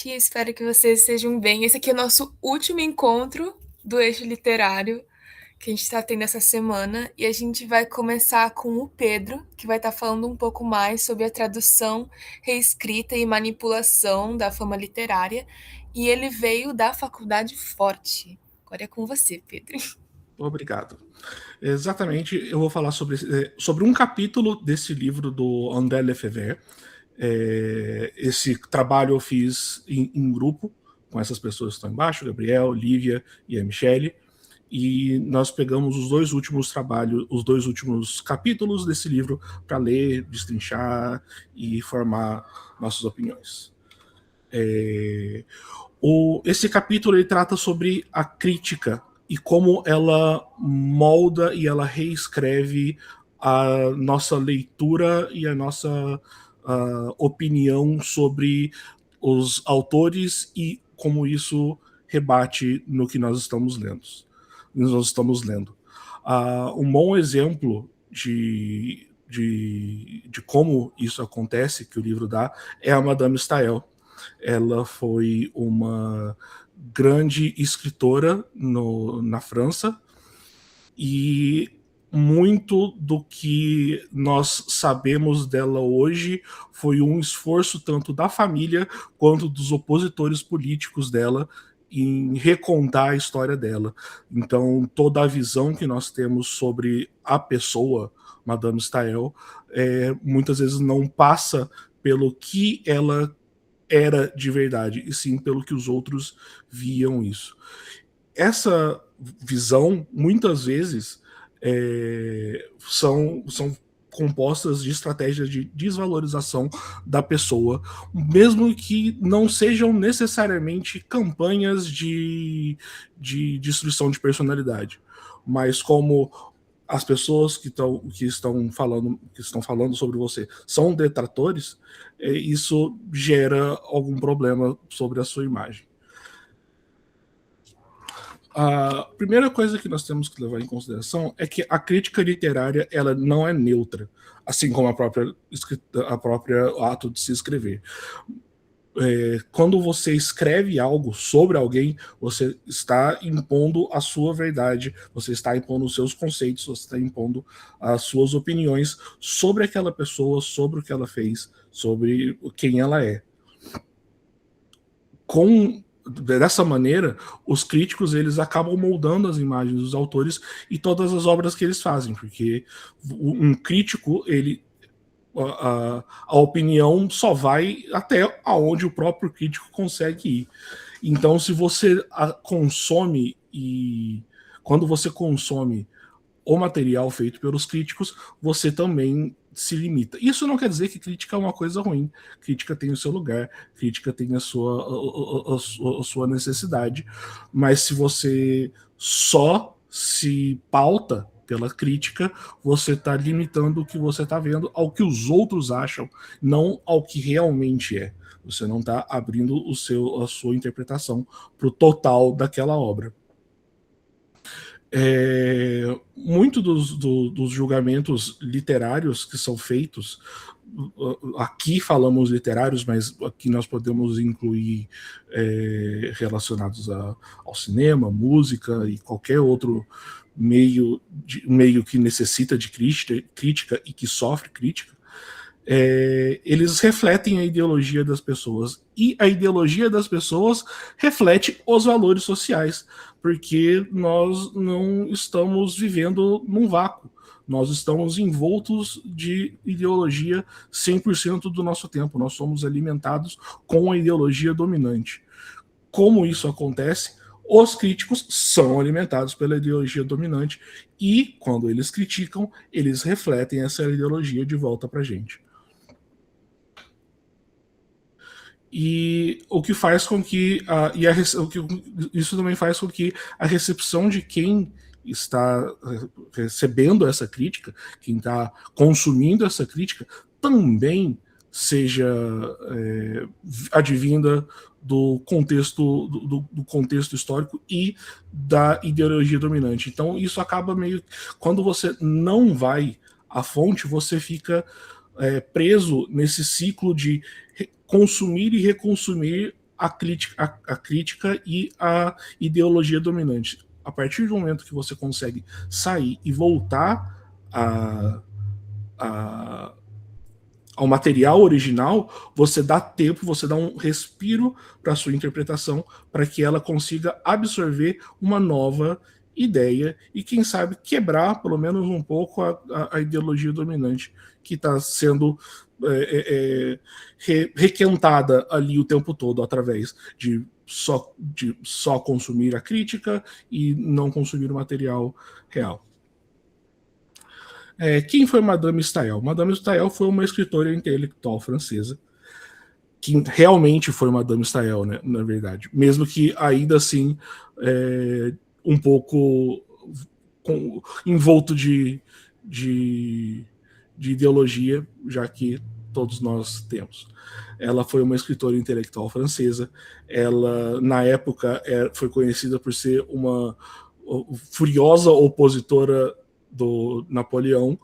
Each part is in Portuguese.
noite, espero que vocês estejam bem. Esse aqui é o nosso último encontro do Eixo Literário que a gente está tendo essa semana e a gente vai começar com o Pedro, que vai estar falando um pouco mais sobre a tradução, reescrita e manipulação da fama literária. E ele veio da Faculdade Forte. Agora é com você, Pedro. Obrigado. Exatamente, eu vou falar sobre um capítulo desse livro do André Lefebvre. Esse trabalho eu fiz em grupo com essas pessoas que estão embaixo, Gabriel, Lívia e a Michele, e nós pegamos os dois últimos capítulos desse livro para ler, destrinchar e formar nossas opiniões. Esse capítulo ele trata sobre a crítica e como ela molda e ela reescreve a nossa leitura e a nossa opinião sobre os autores e como isso rebate no que nós estamos lendo. Um bom exemplo de como isso acontece, que o livro dá, é a Madame Staël. Ela foi uma grande escritora na França e muito do que nós sabemos dela hoje foi um esforço tanto da família quanto dos opositores políticos dela em recontar a história dela. Então, toda a visão que nós temos sobre a pessoa, Madame Staël, muitas vezes não passa pelo que ela era de verdade, e sim pelo que os outros viam isso. Essa visão, muitas vezes, são compostas de estratégias de desvalorização da pessoa, mesmo que não sejam necessariamente campanhas de destruição de personalidade, mas como as pessoas que estão falando sobre você são detratores, isso gera algum problema sobre a sua imagem. A primeira coisa que nós temos que levar em consideração é que a crítica literária ela não é neutra, assim como a própria ato de se escrever. Quando você escreve algo sobre alguém, você está impondo a sua verdade, você está impondo os seus conceitos, você está impondo as suas opiniões sobre aquela pessoa, sobre o que ela fez, sobre quem ela é. Dessa maneira, os críticos eles acabam moldando as imagens dos autores e todas as obras que eles fazem, porque um crítico a opinião só vai até aonde o próprio crítico consegue ir. Então, se você consome quando você consome o material feito pelos críticos, você também se limita. Isso não quer dizer que crítica é uma coisa ruim. Crítica tem o seu lugar, crítica tem a sua necessidade, mas se você só se pauta pela crítica, você está limitando o que você está vendo ao que os outros acham, não ao que realmente é. Você não está abrindo a sua interpretação para o total daquela obra. Muito dos julgamentos literários que são feitos, aqui falamos literários, mas aqui nós podemos incluir relacionados ao cinema, música e qualquer outro meio que necessita de crítica e que sofre crítica, eles refletem a ideologia das pessoas. E a ideologia das pessoas reflete os valores sociais, porque nós não estamos vivendo num vácuo. Nós estamos envoltos de ideologia 100% do nosso tempo. Nós somos alimentados com a ideologia dominante. Como isso acontece? Os críticos são alimentados pela ideologia dominante e, quando eles criticam, eles refletem essa ideologia de volta para a gente. E o que faz com que isso também faz com que a recepção de quem está recebendo essa crítica, quem está consumindo essa crítica, também seja advinda do contexto histórico e da ideologia dominante. Então isso acaba meio... Quando você não vai à fonte, você fica preso nesse ciclo de consumir e reconsumir a crítica e a ideologia dominante. A partir do momento que você consegue sair e voltar ao material original, você dá tempo, você dá um respiro para a sua interpretação, para que ela consiga absorver uma nova ideia e, quem sabe, quebrar, pelo menos um pouco, a ideologia dominante que está sendo requentada ali o tempo todo, através de só consumir a crítica e não consumir o material real. Quem foi Madame Staël? Madame Staël foi uma escritora intelectual francesa, que realmente foi Madame Staël, né, na verdade. Mesmo que ainda assim um pouco envolto de ideologia, já que todos nós temos. Ela foi uma escritora intelectual francesa. Ela, na época, foi conhecida por ser uma furiosa opositora do Napoleão,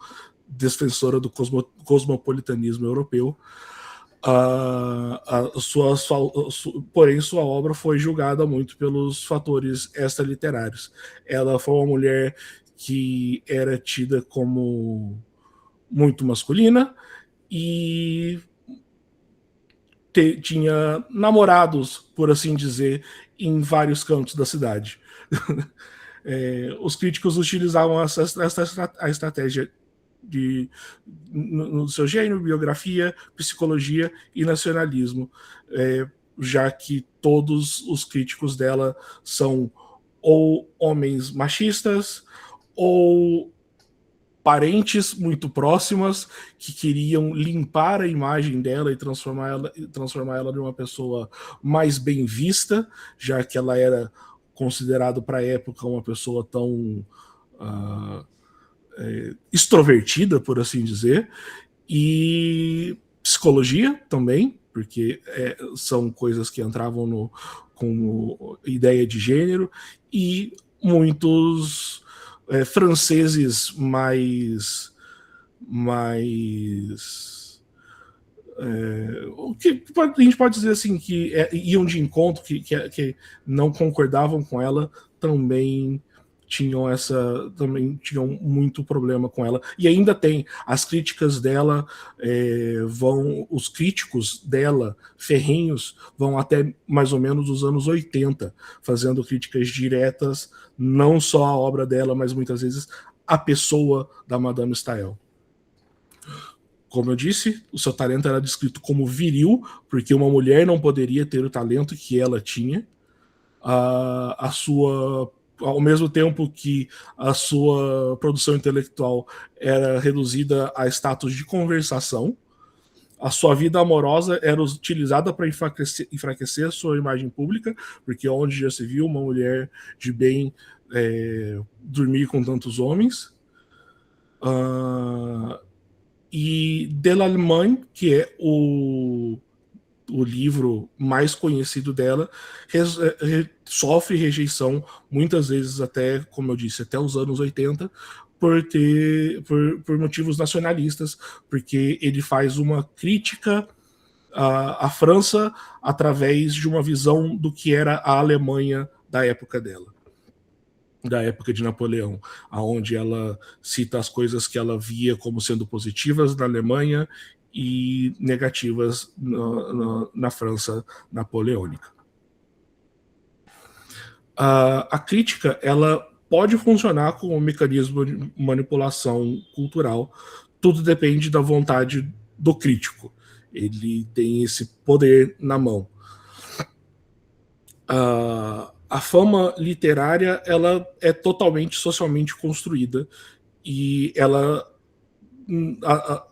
defensora do cosmopolitanismo europeu. Porém, sua obra foi julgada muito pelos fatores extraliterários. Ela foi uma mulher que era tida como muito masculina e tinha namorados, por assim dizer, em vários cantos da cidade. Os críticos utilizavam a estratégia no seu gênero, biografia, psicologia e nacionalismo, já que todos os críticos dela são ou homens machistas ou parentes muito próximas que queriam limpar a imagem dela e transformar ela em uma pessoa mais bem vista, já que ela era considerada para a época uma pessoa tão extrovertida, por assim dizer, e psicologia também, porque são coisas que entravam com ideia de gênero, e muitos franceses mais o que a gente pode dizer assim, que iam de encontro, que não concordavam com ela, também tinham muito problema com ela, e ainda tem. As críticas dela os críticos dela, ferrenhos, vão até mais ou menos os anos 80, fazendo críticas diretas, não só à obra dela, mas muitas vezes a pessoa da Madame Staël. Como eu disse, o seu talento era descrito como viril, porque uma mulher não poderia ter o talento que ela tinha. Ao mesmo tempo que a sua produção intelectual era reduzida a status de conversação, a sua vida amorosa era utilizada para enfraquecer a sua imagem pública, porque onde já se viu uma mulher de bem dormir com tantos homens. E De l'Allemagne, que é o livro mais conhecido dela, sofre rejeição, muitas vezes até, como eu disse, até os anos 80, por motivos nacionalistas, porque ele faz uma crítica à França através de uma visão do que era a Alemanha da época dela, da época de Napoleão, aonde ela cita as coisas que ela via como sendo positivas na Alemanha e negativas na França napoleônica. A crítica, ela pode funcionar como um mecanismo de manipulação cultural. Tudo depende da vontade do crítico. Ele tem esse poder na mão. A fama literária, ela é totalmente socialmente construída e ela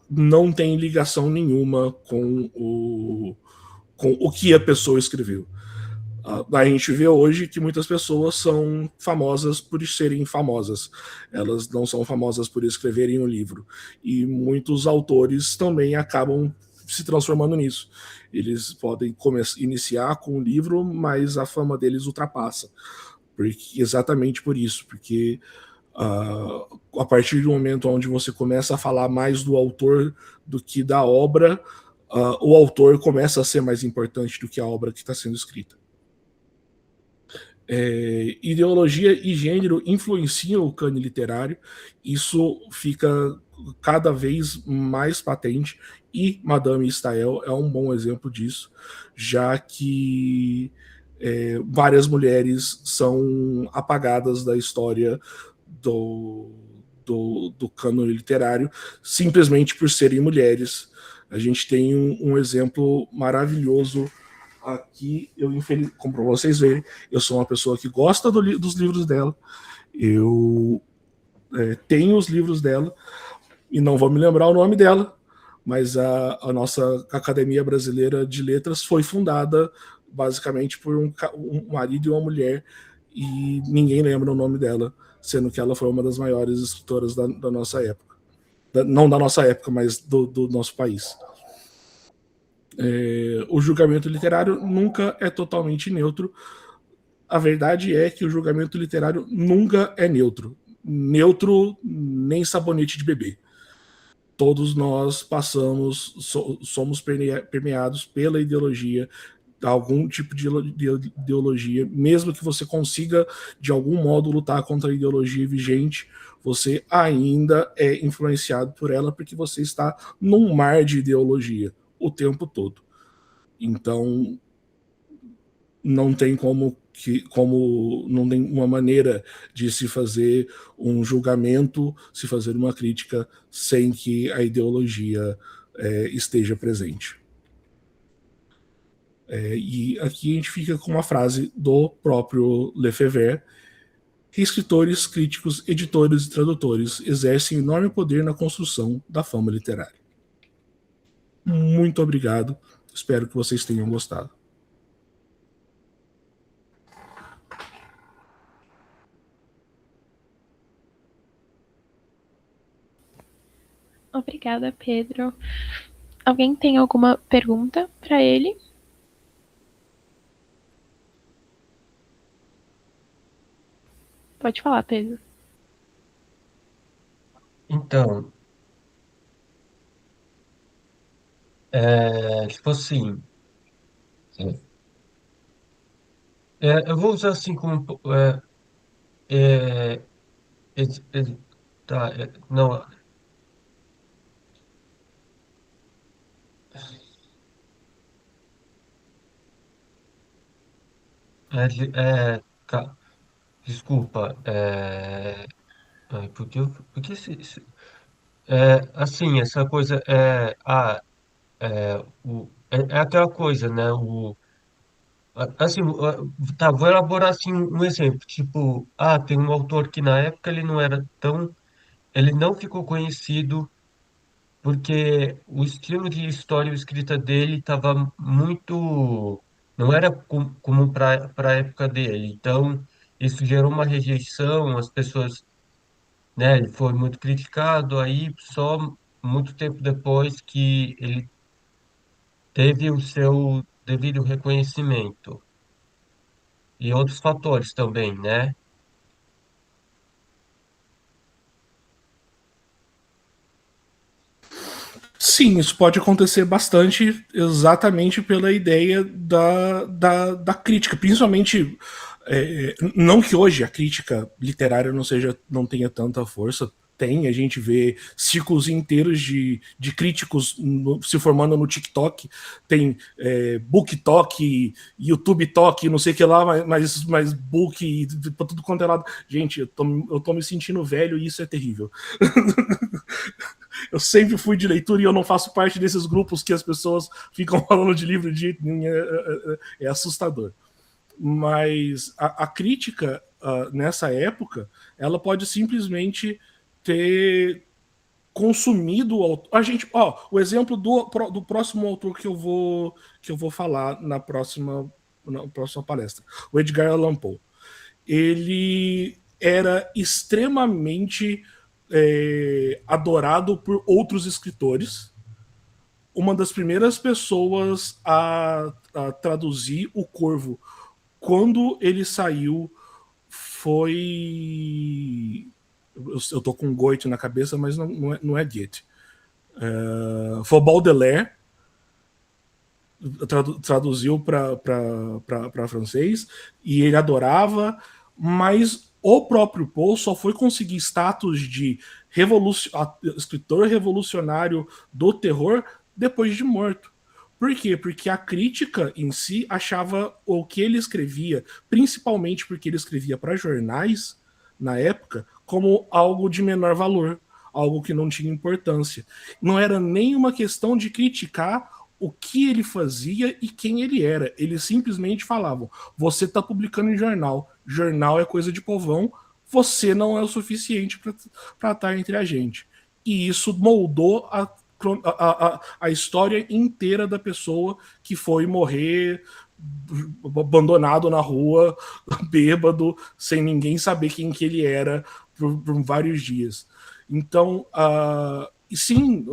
não tem ligação nenhuma com o que a pessoa escreveu. A gente vê hoje que muitas pessoas são famosas por serem famosas. Elas não são famosas por escreverem um livro. E muitos autores também acabam se transformando nisso. Eles podem iniciar com um livro, mas a fama deles ultrapassa. Exatamente por isso, porque a partir do momento onde você começa a falar mais do autor do que da obra, o autor começa a ser mais importante do que a obra que está sendo escrita. Ideologia e gênero influenciam o cânone literário, isso fica cada vez mais patente, e Madame Stael é um bom exemplo disso, já que várias mulheres são apagadas da história do cânone literário simplesmente por serem mulheres. A gente tem um exemplo maravilhoso aqui. Como para vocês verem, eu sou uma pessoa que gosta dos livros dela, eu tenho os livros dela e não vou me lembrar o nome dela, mas a nossa Academia Brasileira de Letras foi fundada basicamente por um marido e uma mulher, e ninguém lembra o nome dela, sendo que ela foi uma das maiores escritoras da nossa época. Não da nossa época, mas do nosso país. O julgamento literário nunca é totalmente neutro. A verdade é que o julgamento literário nunca é neutro. Neutro nem sabonete de bebê. Todos nós somos permeados pela ideologia, algum tipo de ideologia, mesmo que você consiga de algum modo lutar contra a ideologia vigente, você ainda é influenciado por ela, porque você está num mar de ideologia o tempo todo. Então não tem não tem uma maneira de se fazer um julgamento, se fazer uma crítica sem que a ideologia esteja presente. E aqui a gente fica com uma frase do próprio Lefebvre: que escritores, críticos, editores e tradutores exercem enorme poder na construção da fama literária. Muito obrigado, espero que vocês tenham gostado. Obrigada, Pedro. Alguém tem alguma pergunta para ele? Pode falar, Pedro. Então, tipo assim, eu vou usar assim como, é, é, tá, não, desculpa, porque assim, essa coisa é aquela coisa, né? Assim, tá, vou elaborar assim um exemplo, tipo, tem um autor que na época ele não ficou conhecido porque o estilo de história e escrita dele estava muito, não era comum para a época dele, então isso gerou uma rejeição, as pessoas, né, ele foi muito criticado, aí só muito tempo depois que ele teve o seu devido reconhecimento e outros fatores também, né? Sim, isso pode acontecer bastante exatamente pela ideia da crítica, principalmente não que hoje a crítica literária não tenha tanta força. Tem, a gente vê ciclos inteiros de críticos se formando no TikTok, tem Book Talk, YouTube Talk, não sei o que lá, mas book pra tudo quanto é lado. Gente, eu tô me sentindo velho e isso é terrível. Eu sempre fui de leitura e eu não faço parte desses grupos que as pessoas ficam falando de livro de jeito nenhum. É assustador. Mas a crítica nessa época, ela pode simplesmente ter consumido a gente. O exemplo do próximo autor que eu vou falar na próxima palestra, o Edgar Allan Poe. Ele era extremamente adorado por outros escritores. Uma das primeiras pessoas a traduzir O Corvo, quando ele saiu, foi. Eu tô com Goethe na cabeça, mas não é Goethe. Foi Baudelaire. traduziu para francês, e ele adorava, mas o próprio Poe só foi conseguir status de escritor revolucionário do terror depois de morto. Por quê? Porque a crítica em si achava o que ele escrevia, principalmente porque ele escrevia para jornais na época, como algo de menor valor, algo que não tinha importância. Não era nem uma questão de criticar o que ele fazia e quem ele era. Eles simplesmente falavam: você está publicando em jornal, jornal é coisa de povão, você não é o suficiente para estar entre a gente. E isso moldou a história inteira da pessoa que foi morrer abandonado na rua, bêbado, sem ninguém saber quem que ele era por vários dias. Então, e sim,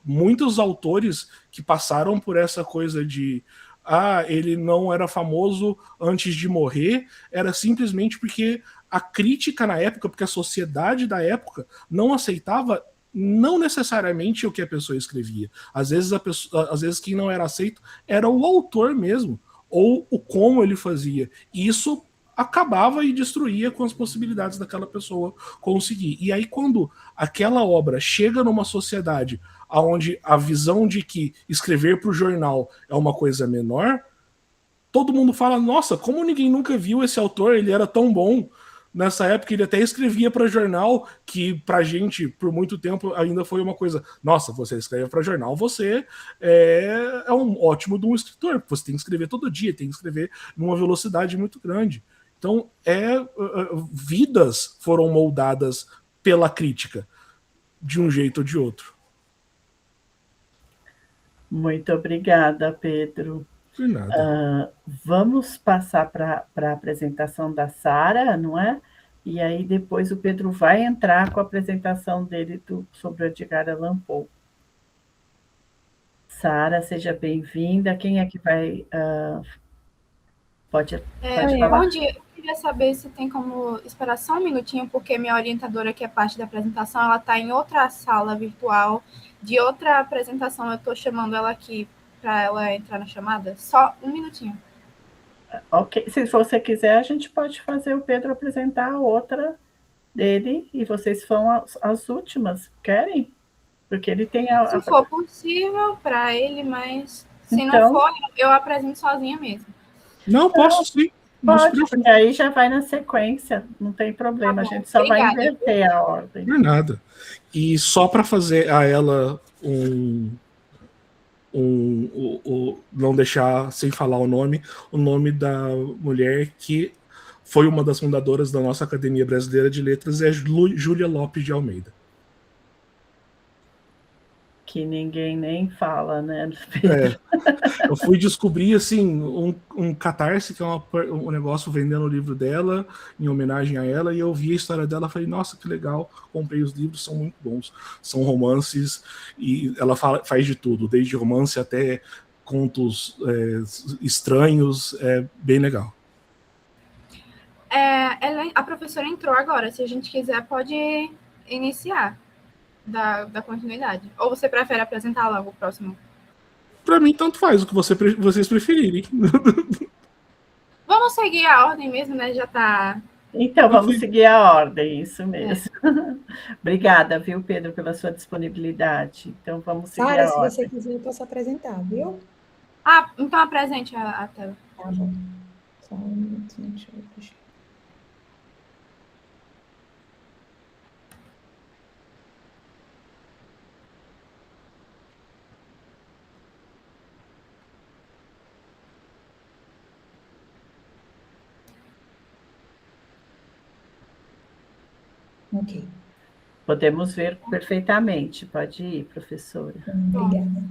muitos autores que passaram por essa coisa de ele não era famoso antes de morrer, era simplesmente porque a crítica na época, porque a sociedade da época não aceitava não necessariamente o que a pessoa escrevia. Às vezes quem não era aceito era o autor mesmo, ou o como ele fazia. E isso acabava e destruía com as possibilidades daquela pessoa conseguir. E aí, quando aquela obra chega numa sociedade onde a visão de que escrever para o jornal é uma coisa menor, todo mundo fala: nossa, como ninguém nunca viu esse autor, ele era tão bom. Nessa época ele até escrevia para jornal, que pra gente, por muito tempo, ainda foi uma coisa: nossa, você escreve para jornal, você é um ótimo de um escritor, você tem que escrever todo dia, tem que escrever numa velocidade muito grande. Então, vidas foram moldadas pela crítica, de um jeito ou de outro. Muito obrigada, Pedro. De nada. Vamos passar para a apresentação da Sara, não é? E aí depois o Pedro vai entrar com a apresentação dele sobre o Edgar Allan Poe. Sara, seja bem-vinda. Quem é que vai... Pode falar. Bom dia. Eu queria saber se tem como esperar só um minutinho, porque minha orientadora, que é parte da apresentação, ela está em outra sala virtual de outra apresentação. Eu estou chamando ela aqui para ela entrar na chamada. Só um minutinho. Ok. Se você quiser, a gente pode fazer o Pedro apresentar a outra dele e vocês são as últimas. Querem? Porque ele tem Se for possível para ele, mas se então, não for, eu apresento sozinha mesmo. Não, posso sim. Pode, porque aí já vai na sequência, não tem problema, Tá bom, a gente só obrigada. vai inverter a ordem. Não é nada. E só para fazer a ela não deixar sem falar o nome da mulher que foi uma das fundadoras da nossa Academia Brasileira de Letras é Júlia Lopes de Almeida. Que ninguém nem fala, né? Eu fui descobrir assim um Catarse, que é um negócio vendendo o livro dela em homenagem a ela, e eu vi a história dela, falei: nossa, que legal, comprei os livros, são muito bons, são romances, e ela faz de tudo, desde romance até contos estranhos, é bem legal. A professora entrou agora, se a gente quiser pode iniciar da continuidade. Ou você prefere apresentar logo o próximo? Para mim, tanto faz, o que vocês preferirem. Vamos seguir a ordem mesmo, né? Já tá... Então, vamos seguir a ordem, isso mesmo. Obrigada, viu, Pedro, pela sua disponibilidade. Então, vamos seguir Sara, a se ordem. você quiser, eu posso apresentar, viu? Então apresente a tela. Tá bom. Só um minutinho, deixa eu puxar. Ok. Podemos ver perfeitamente. Pode ir, professora. Obrigada.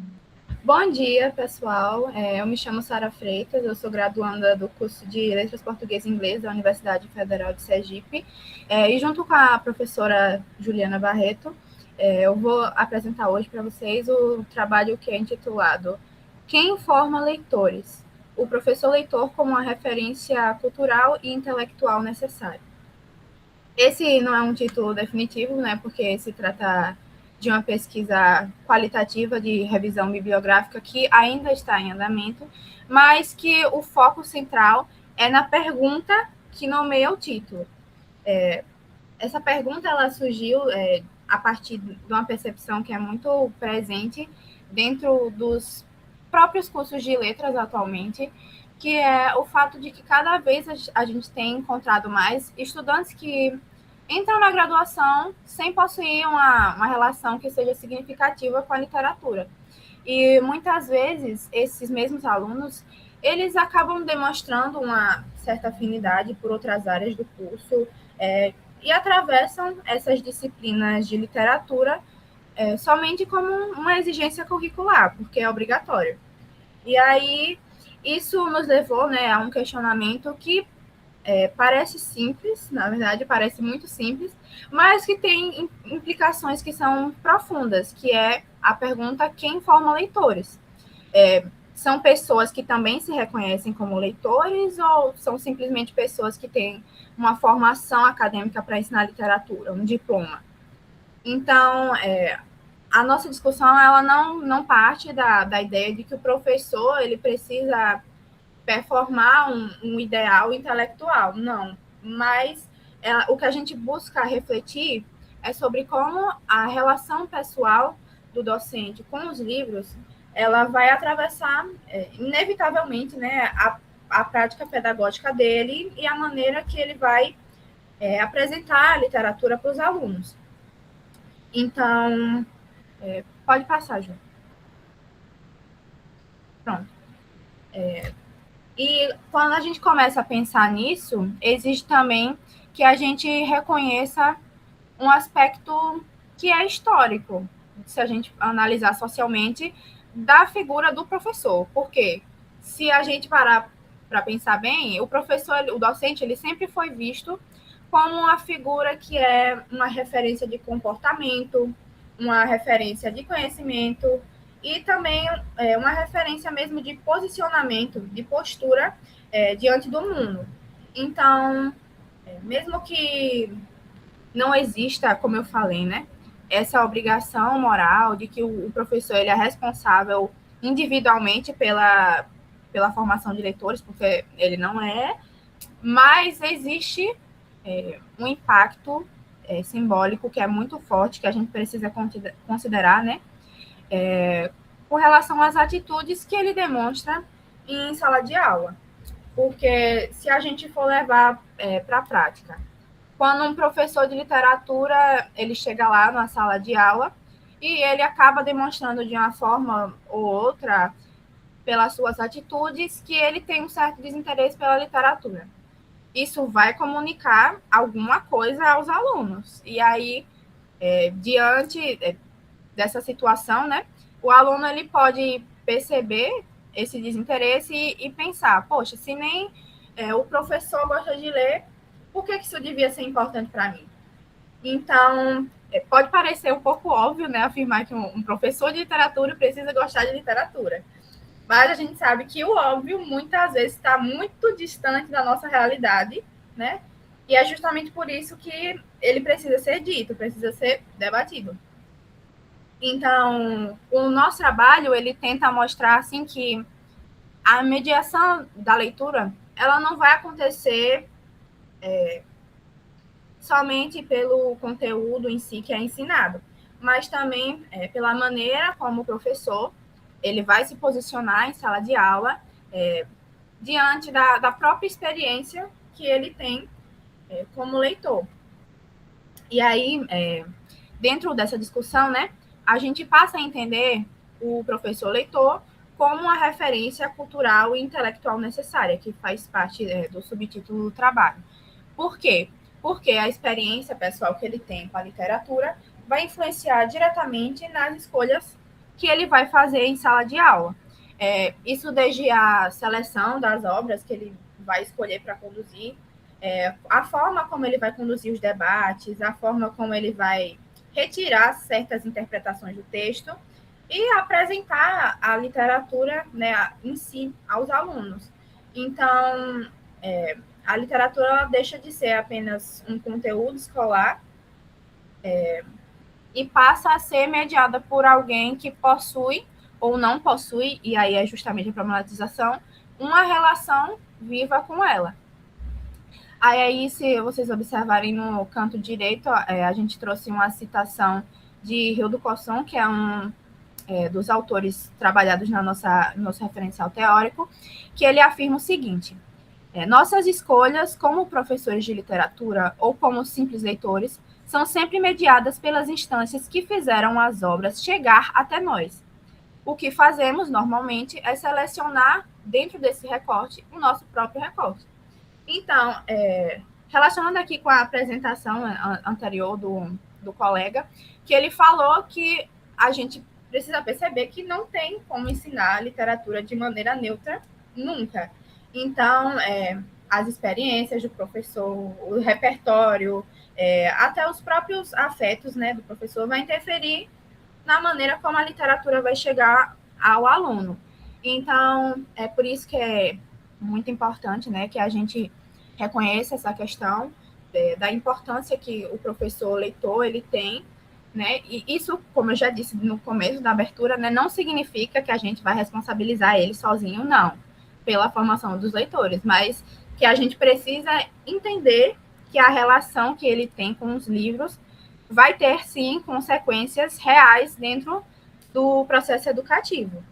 Bom dia, pessoal. Eu me chamo Sara Freitas, eu sou graduanda do curso de Letras Português e Inglês da Universidade Federal de Sergipe. E junto com a professora Juliana Barreto, eu vou apresentar hoje para vocês o trabalho que é intitulado Quem forma leitores? O professor leitor como uma referência cultural e intelectual necessária. Esse não é um título definitivo, né, porque se trata de uma pesquisa qualitativa de revisão bibliográfica que ainda está em andamento, mas que o foco central é na pergunta que nomeia o título. Essa pergunta ela surgiu a partir de uma percepção que é muito presente dentro dos próprios cursos de letras atualmente, que é o fato de que cada vez a gente tem encontrado mais estudantes que entram na graduação sem possuir uma relação que seja significativa com a literatura. E muitas vezes esses mesmos alunos, eles acabam demonstrando uma certa afinidade por outras áreas do curso, e atravessam essas disciplinas de literatura somente como uma exigência curricular, porque é obrigatório. E aí, isso nos levou, né, a um questionamento que parece simples, na verdade parece muito simples, mas que tem implicações que são profundas, que é a pergunta: quem forma leitores? São pessoas que também se reconhecem como leitores ou são simplesmente pessoas que têm uma formação acadêmica para ensinar literatura, um diploma? Então, a nossa discussão ela não parte da ideia de que o professor ele precisa performar um ideal intelectual, não. Mas o que a gente busca refletir é sobre como a relação pessoal do docente com os livros ela vai atravessar, inevitavelmente, né, a prática pedagógica dele e a maneira que ele vai apresentar a literatura para os alunos. Então, pode passar, Ju. Pronto. E quando a gente começa a pensar nisso, exige também que a gente reconheça um aspecto que é histórico, se a gente analisar socialmente, da figura do professor. Porque se a gente parar para pensar bem, o professor, o docente, ele sempre foi visto como uma figura que é uma referência de comportamento, uma referência de conhecimento e também uma referência mesmo de posicionamento, de postura diante do mundo. Então, mesmo que não exista, como eu falei, né, essa obrigação moral de que o professor ele é responsável individualmente pela formação de leitores, porque ele não é, mas existe um impacto simbólico que é muito forte, que a gente precisa considerar, né, com relação às atitudes que ele demonstra em sala de aula. Porque se a gente for levar para a prática, quando um professor de literatura ele chega lá na sala de aula e ele acaba demonstrando de uma forma ou outra, pelas suas atitudes, que ele tem um certo desinteresse pela literatura. Isso vai comunicar alguma coisa aos alunos. E aí, diante dessa situação, né, o aluno ele pode perceber esse desinteresse e pensar: poxa, se nem o professor gosta de ler, por que isso devia ser importante para mim? Então, pode parecer um pouco óbvio, né, afirmar que um professor de literatura precisa gostar de literatura. Mas a gente sabe que o óbvio muitas vezes está muito distante da nossa realidade, né? E é justamente por isso que ele precisa ser dito, precisa ser debatido. Então, o nosso trabalho, ele tenta mostrar, assim, que a mediação da leitura, ela não vai acontecer somente pelo conteúdo em si que é ensinado, mas também pela maneira como o professor ele vai se posicionar em sala de aula diante da própria experiência que ele tem como leitor. E aí, dentro dessa discussão, né, a gente passa a entender o professor leitor como uma referência cultural e intelectual necessária, que faz parte do subtítulo do trabalho. Por quê? Porque a experiência pessoal que ele tem com a literatura vai influenciar diretamente nas escolhas que ele vai fazer em sala de aula. Isso desde a seleção das obras que ele vai escolher para conduzir, a forma como ele vai conduzir os debates, a forma como ele vai retirar certas interpretações do texto e apresentar a literatura, né, em si aos alunos. Então, a literatura ela deixa de ser apenas um conteúdo escolar e passa a ser mediada por alguém que possui ou não possui, e aí é justamente a problematização, uma relação viva com ela. Aí, se vocês observarem no canto direito, a gente trouxe uma citação de Hildo Cosson, que é um dos autores trabalhados no nosso referencial teórico, que ele afirma o seguinte: nossas escolhas como professores de literatura ou como simples leitores são sempre mediadas pelas instâncias que fizeram as obras chegar até nós. O que fazemos, normalmente, é selecionar, dentro desse recorte, o nosso próprio recorte. Então, relacionando aqui com a apresentação anterior do colega, que ele falou que a gente precisa perceber que não tem como ensinar literatura de maneira neutra nunca. Então, as experiências do professor, o repertório, até os próprios afetos, né, do professor vai interferir na maneira como a literatura vai chegar ao aluno. Então, é por isso que é muito importante, né, que a gente reconheça essa questão da importância que o professor leitor ele tem, né? E isso, como eu já disse no começo da abertura, né, não significa que a gente vai responsabilizar ele sozinho, não, pela formação dos leitores, mas que a gente precisa entender que a relação que ele tem com os livros vai ter, sim, consequências reais dentro do processo educativo.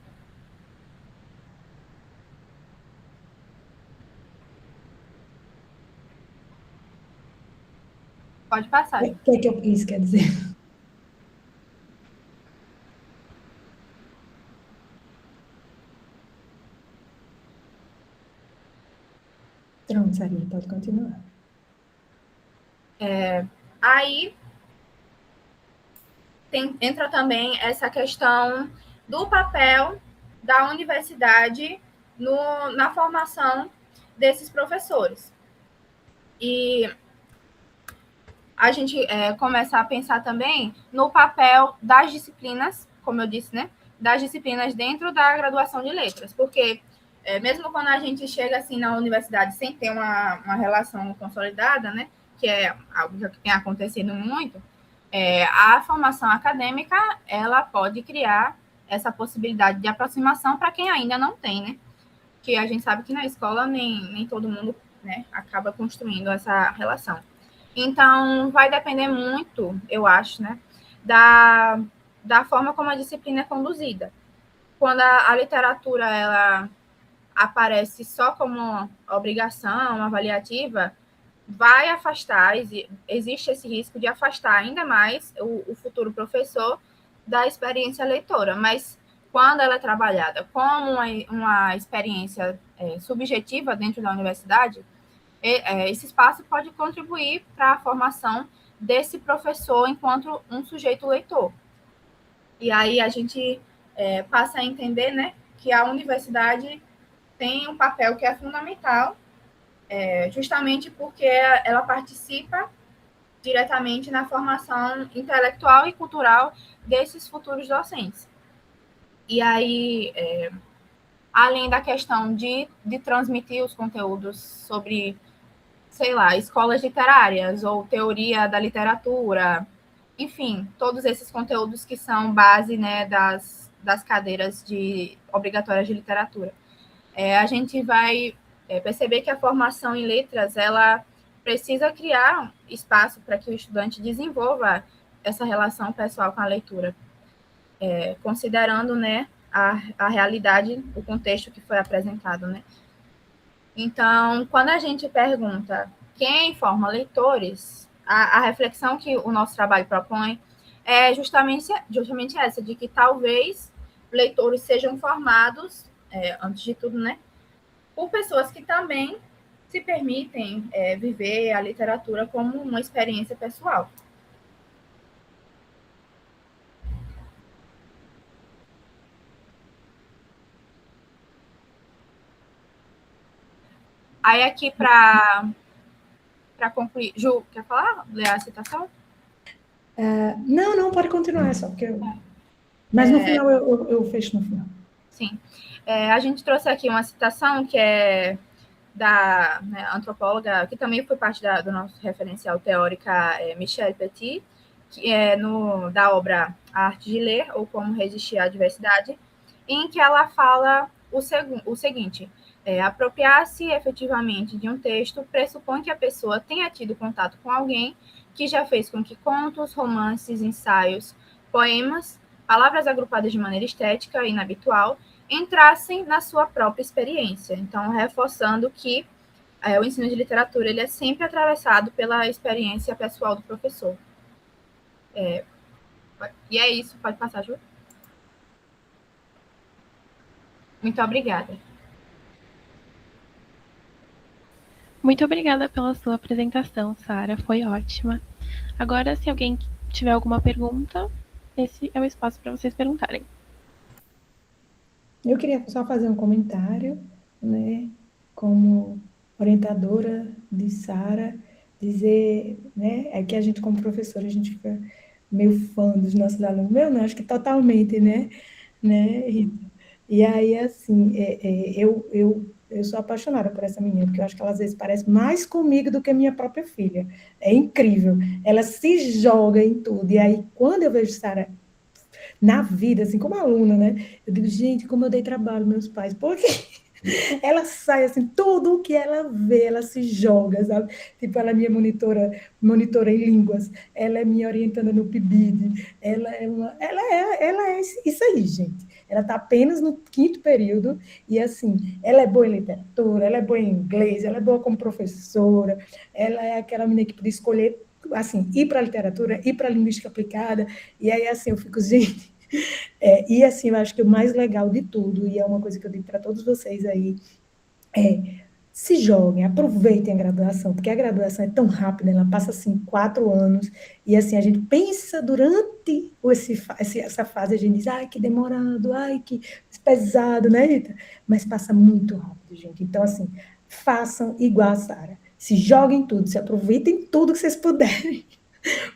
Pode passar. O que é que isso quer dizer? Pronto, Sarinha, pode continuar. Aí entra também essa questão do papel da universidade na formação desses professores. E a gente começa a pensar também no papel das disciplinas, como eu disse, né? Das disciplinas dentro da graduação de letras, porque mesmo quando a gente chega assim na universidade sem ter uma relação consolidada, né? Que é algo que tem acontecido muito, a formação acadêmica ela pode criar essa possibilidade de aproximação para quem ainda não tem, né? Que a gente sabe que na escola nem todo mundo, né, acaba construindo essa relação. Então, vai depender muito, eu acho, né, da forma como a disciplina é conduzida. Quando a literatura ela aparece só como obrigação avaliativa, vai afastar, existe esse risco de afastar ainda mais o futuro professor da experiência leitora, mas quando ela é trabalhada como uma experiência subjetiva dentro da universidade, esse espaço pode contribuir para a formação desse professor enquanto um sujeito leitor. E aí a gente passa a entender, né, que a universidade tem um papel que é fundamental, justamente porque ela participa diretamente na formação intelectual e cultural desses futuros docentes. E aí, além da questão de transmitir os conteúdos sobre, sei lá, escolas literárias ou teoria da literatura, enfim, todos esses conteúdos que são base, né, das cadeiras obrigatórias de literatura. A gente vai perceber que a formação em letras, ela precisa criar espaço para que o estudante desenvolva essa relação pessoal com a leitura, considerando, né, a realidade, o contexto que foi apresentado, né? Então, quando a gente pergunta quem forma leitores, a reflexão que o nosso trabalho propõe é justamente essa, de que talvez leitores sejam formados, antes de tudo, né, por pessoas que também se permitem viver a literatura como uma experiência pessoal. Aí aqui para concluir, Ju, quer falar? Ler a citação? Não, pode continuar, só porque eu... Mas no final eu fecho no final. Sim. A gente trouxe aqui uma citação que é da antropóloga, que também foi parte do nosso referencial teórica, Michelle Petit, que é da obra A Arte de Ler, ou Como Resistir à Diversidade, em que ela fala o seguinte: apropriar-se efetivamente de um texto pressupõe que a pessoa tenha tido contato com alguém que já fez com que contos, romances, ensaios, poemas, palavras agrupadas de maneira estética e inabitual, entrassem na sua própria experiência. Então, reforçando que o ensino de literatura ele é sempre atravessado pela experiência pessoal do professor. E é isso, pode passar, Ju. Muito obrigada. Muito obrigada pela sua apresentação, Sara, foi ótima. Agora, se alguém tiver alguma pergunta, esse é o espaço para vocês perguntarem. Eu queria só fazer um comentário, né, como orientadora de Sara, dizer, né, é que a gente, como professora, a gente fica meio fã dos nossos alunos. Meu, não, acho que totalmente, né, Rita? E aí, assim, eu sou apaixonada por essa menina, porque eu acho que ela, às vezes, parece mais comigo do que minha própria filha. É incrível. Ela se joga em tudo. E aí, quando eu vejo Sara na vida, assim, como aluna, né? Eu digo, gente, como eu dei trabalho meus pais, porque ela sai assim, tudo o que ela vê, ela se joga, sabe? Tipo, ela é minha monitora em línguas, ela é minha orientanda no PIBID, ela é isso aí, gente. Ela está apenas no 5º período e, assim, ela é boa em literatura, ela é boa em inglês, ela é boa como professora, ela é aquela menina que podia escolher, assim, ir para a literatura, ir para a linguística aplicada, e aí, assim, eu fico, gente... e assim, eu acho que o mais legal de tudo, e é uma coisa que eu digo para todos vocês aí, se joguem, aproveitem a graduação, porque a graduação é tão rápida, ela passa assim 4 anos, e assim, a gente pensa durante essa fase, a gente diz, ai, que demorado, ai, que pesado, né, Rita? Mas passa muito rápido, gente. Então, assim, façam igual a Sara, se joguem tudo, se aproveitem tudo que vocês puderem,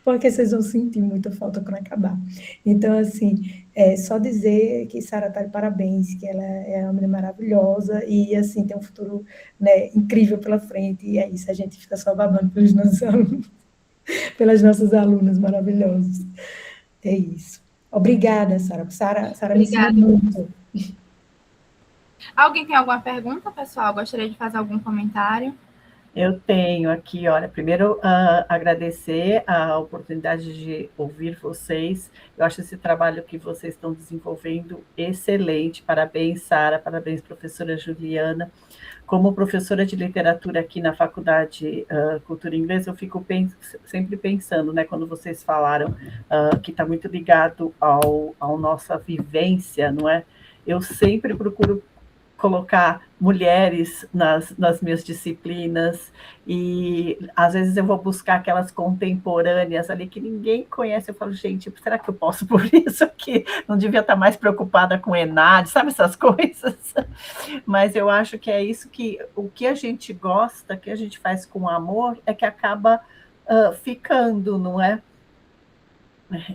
porque vocês vão sentir muita falta quando acabar. Então, assim, só dizer que Sara está de parabéns, que ela é uma menina maravilhosa e, assim, tem um futuro, né, incrível pela frente. E é isso, a gente fica só babando pelos nossos alunos, pelas nossas alunas maravilhosas. É isso. Obrigada, Sara. Sara me ensinou muito. Alguém tem alguma pergunta, pessoal? Gostaria de fazer algum comentário? Eu tenho aqui, olha, primeiro agradecer a oportunidade de ouvir vocês. Eu acho esse trabalho que vocês estão desenvolvendo excelente. Parabéns, Sara, parabéns, professora Juliana. Como professora de literatura aqui na Faculdade Cultura Inglesa, eu fico sempre pensando, né, quando vocês falaram que está muito ligado ao nossa vivência, não é? Eu sempre procuro colocar mulheres nas minhas disciplinas, e às vezes eu vou buscar aquelas contemporâneas ali que ninguém conhece, eu falo, gente, será que eu posso por isso aqui? Não devia estar mais preocupada com ENAD, sabe essas coisas? Mas eu acho que é isso que, o que a gente gosta, que a gente faz com amor, é que acaba ficando, não é?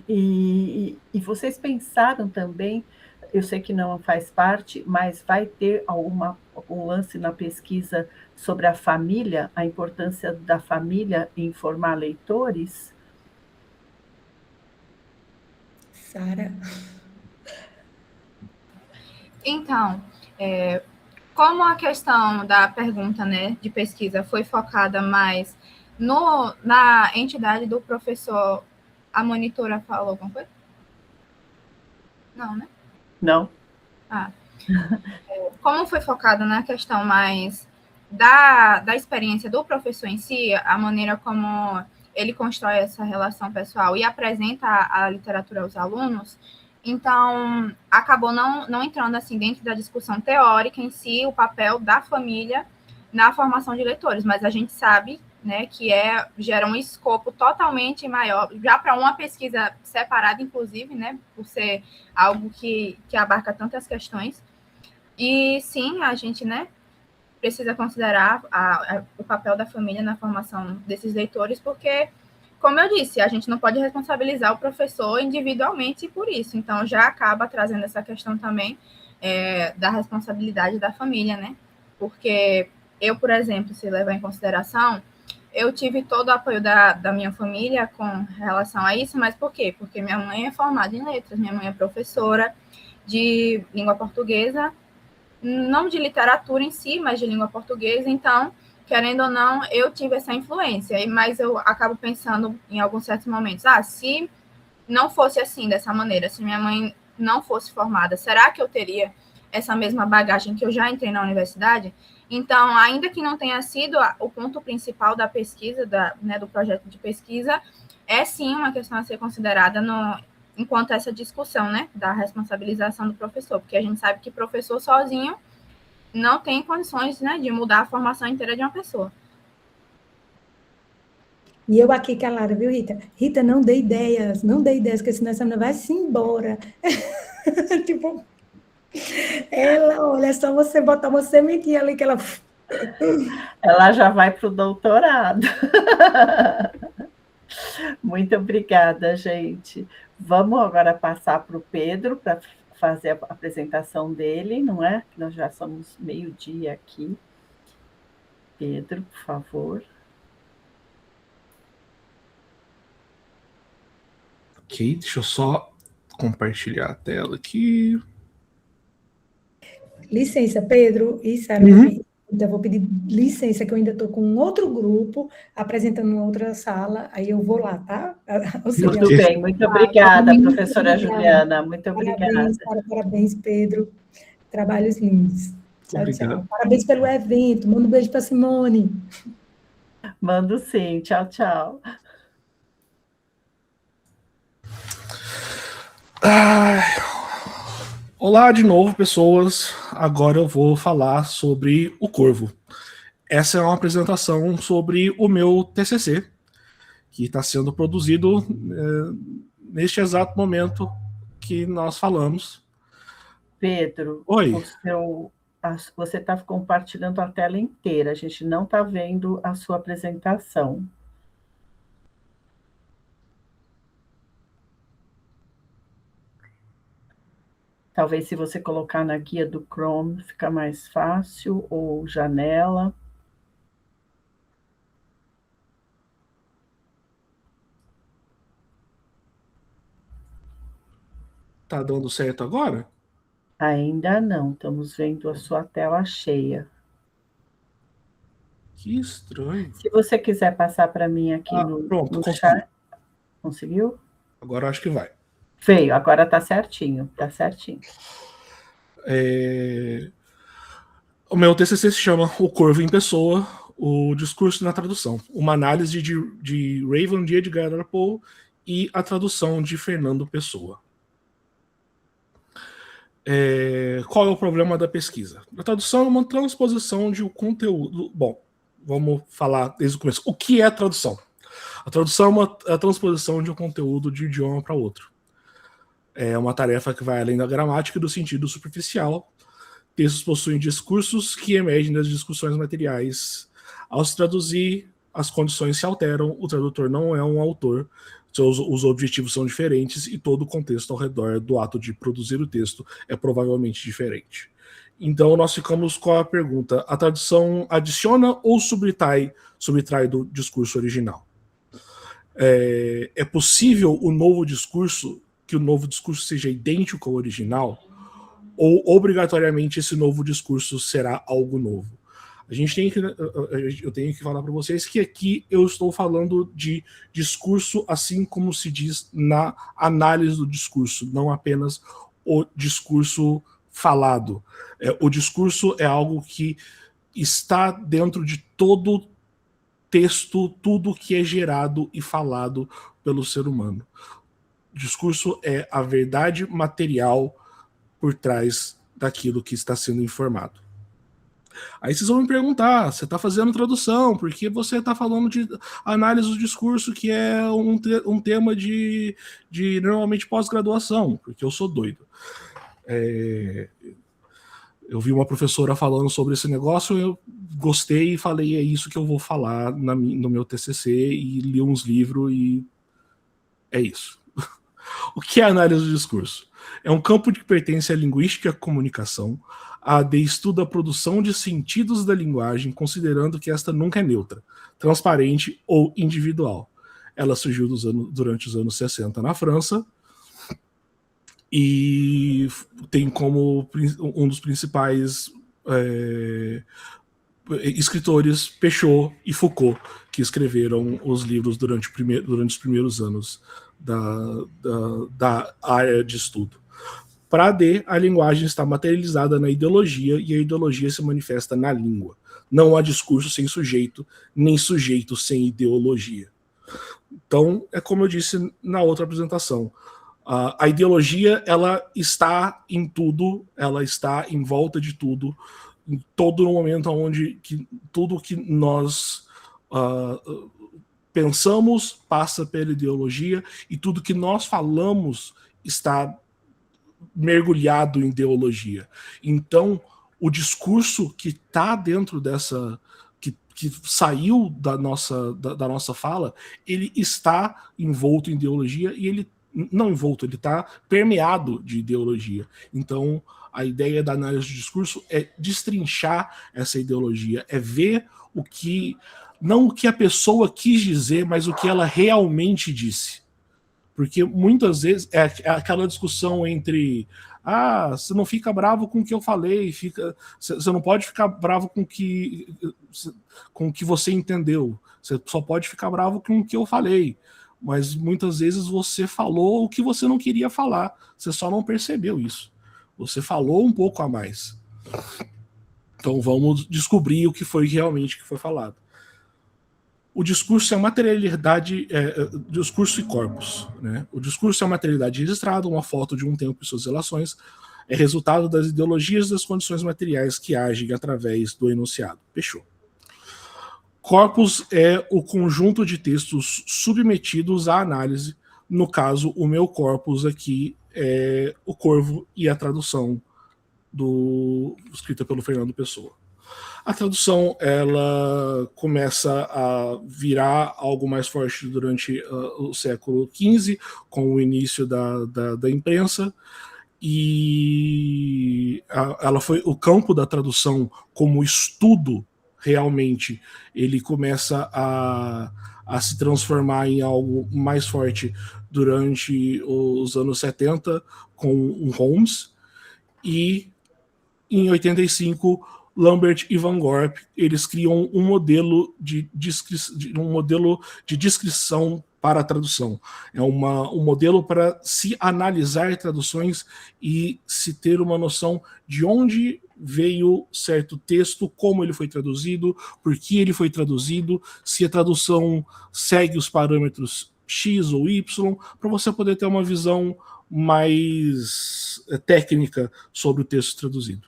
E vocês pensaram também, eu sei que não faz parte, mas vai ter algum lance na pesquisa sobre a família, a importância da família em formar leitores? Sara. Então, como a questão da pergunta, né, de pesquisa foi focada mais na entidade do professor, a monitora falou alguma coisa? Não, né? Não. Como foi focada na questão mais da experiência do professor em si, a maneira como ele constrói essa relação pessoal e apresenta a literatura aos alunos, então acabou não entrando assim dentro da discussão teórica em si, o papel da família na formação de leitores, mas a gente sabe, né, que gera um escopo totalmente maior, já para uma pesquisa separada, inclusive, né, por ser algo que abarca tantas questões. E sim, a gente, né, precisa considerar o papel da família na formação desses leitores, porque, como eu disse, a gente não pode responsabilizar o professor individualmente por isso. Então, já acaba trazendo essa questão também da responsabilidade da família, né? Porque eu, por exemplo, se levar em consideração, eu tive todo o apoio da minha família com relação a isso, mas por quê? Porque minha mãe é formada em letras, minha mãe é professora de língua portuguesa, não de literatura em si, mas de língua portuguesa, então, querendo ou não, eu tive essa influência, mas eu acabo pensando em alguns certos momentos, se não fosse assim, dessa maneira, se minha mãe não fosse formada, será que eu teria essa mesma bagagem que eu já entrei na universidade? Então, ainda que não tenha sido o ponto principal da pesquisa, do projeto de pesquisa, é sim uma questão a ser considerada enquanto essa discussão, da responsabilização do professor, porque a gente sabe que professor sozinho não tem condições, de mudar a formação inteira de uma pessoa. E eu aqui calada, viu, Rita? Rita, não dê ideias, porque senão essa menina vai se embora. Tipo, ela, olha, é só você botar uma sementinha ali que ela... Ela já vai para o doutorado. Muito obrigada, gente. Vamos agora passar para o Pedro para fazer a apresentação dele, não é? Nós já somos meio-dia aqui. Pedro, por favor. Ok, deixa eu só compartilhar a tela aqui. Licença, Pedro e Sara. Então, vou pedir licença, que eu ainda estou com um outro grupo, apresentando uma outra sala, aí eu vou lá, tá? Tudo bem, muito obrigada, professora Juliana, muito obrigada. Parabéns, Sara, parabéns, Pedro. Trabalhos lindos. Tchau, tchau. Parabéns pelo evento. Manda um beijo para Simone. Mando sim. Tchau, tchau. Olá de novo, pessoas. Agora eu vou falar sobre o Corvo. Essa é uma apresentação sobre o meu TCC, que está sendo produzido neste exato momento que nós falamos. Pedro, oi. Você está compartilhando a tela inteira, a gente não está vendo a sua apresentação. Talvez se você colocar na guia do Chrome fica mais fácil, ou janela. Tá dando certo agora? Ainda não, estamos vendo a sua tela cheia. Que estranho. Se você quiser passar para mim aqui pronto, no chat. Conseguiu? Agora acho que vai. Veio, agora está certinho, está certinho. O meu TCC se chama O Corvo em Pessoa, o discurso na tradução. Uma análise de Raven de Edgar Allan Poe e a tradução de Fernando Pessoa. Qual é o problema da pesquisa? A tradução é uma transposição de um conteúdo... Bom, vamos falar desde o começo. O que é a tradução? A tradução é a transposição de um conteúdo de um idioma para outro. É uma tarefa que vai além da gramática e do sentido superficial. Textos possuem discursos que emergem das discussões materiais. Ao se traduzir, as condições se alteram, o tradutor não é um autor, os objetivos são diferentes e todo o contexto ao redor do ato de produzir o texto é provavelmente diferente. Então nós ficamos com a pergunta: a tradução adiciona ou subtrai do discurso original? É possível que o novo discurso seja idêntico ao original? Ou obrigatoriamente esse novo discurso será algo novo? Eu tenho que falar para vocês que aqui eu estou falando de discurso, assim como se diz na análise do discurso, não apenas o discurso falado. O discurso é algo que está dentro de todo texto, tudo que é gerado e falado pelo ser humano. O discurso é a verdade material por trás daquilo que está sendo informado. Aí vocês vão me perguntar, você está fazendo tradução, porque você está falando de análise do discurso, que é um tema de normalmente pós-graduação, porque eu sou doido. Eu vi uma professora falando sobre esse negócio, eu gostei e falei, é isso que eu vou falar no meu TCC, e li uns livros e é isso. O que é análise do discurso? É um campo que pertence à linguística e à comunicação. A AD estuda a produção de sentidos da linguagem, considerando que esta nunca é neutra, transparente ou individual. Ela surgiu durante os anos 60 na França e tem como um dos principais escritores Peixot e Foucault, que escreveram os livros durante os primeiros anos da área de estudo. Para AD, a linguagem está materializada na ideologia e a ideologia se manifesta na língua. Não há discurso sem sujeito, nem sujeito sem ideologia. Então, é como eu disse na outra apresentação, a ideologia ela está em tudo, ela está em volta de tudo, em todo momento onde tudo que nós pensamos passa pela ideologia e tudo que nós falamos está mergulhado em ideologia. Então, o discurso que está dentro dessa, que saiu da nossa fala, ele está envolto em ideologia e ele não envolto, ele está permeado de ideologia. Então, a ideia da análise de discurso é destrinchar essa ideologia, é ver o que, não o que a pessoa quis dizer, mas o que ela realmente disse. Porque muitas vezes é aquela discussão entre você não fica bravo com o que eu falei, você não pode ficar bravo com o que você entendeu, você só pode ficar bravo com o que eu falei. Mas muitas vezes você falou o que você não queria falar, você só não percebeu isso. Você falou um pouco a mais. Então vamos descobrir o que foi realmente que foi falado. O discurso é materialidade, discurso e corpus. Né? O discurso é uma materialidade registrada, uma foto de um tempo e suas relações, é resultado das ideologias e das condições materiais que agem através do enunciado. Fechou. Corpus é o conjunto de textos submetidos à análise. No caso, o meu corpus aqui é o Corvo e a tradução escrita pelo Fernando Pessoa. A tradução ela começa a virar algo mais forte durante o século XV, com o início da imprensa, e ela foi o campo da tradução como estudo. Realmente, ele começa a se transformar em algo mais forte durante os anos 70 com o Holmes, e em 85 Lambert e Van Gorp eles criam um modelo de descrição para a tradução. É um modelo para se analisar traduções e se ter uma noção de onde veio certo texto, como ele foi traduzido, por que ele foi traduzido, se a tradução segue os parâmetros X ou Y, para você poder ter uma visão mais técnica sobre o texto traduzido.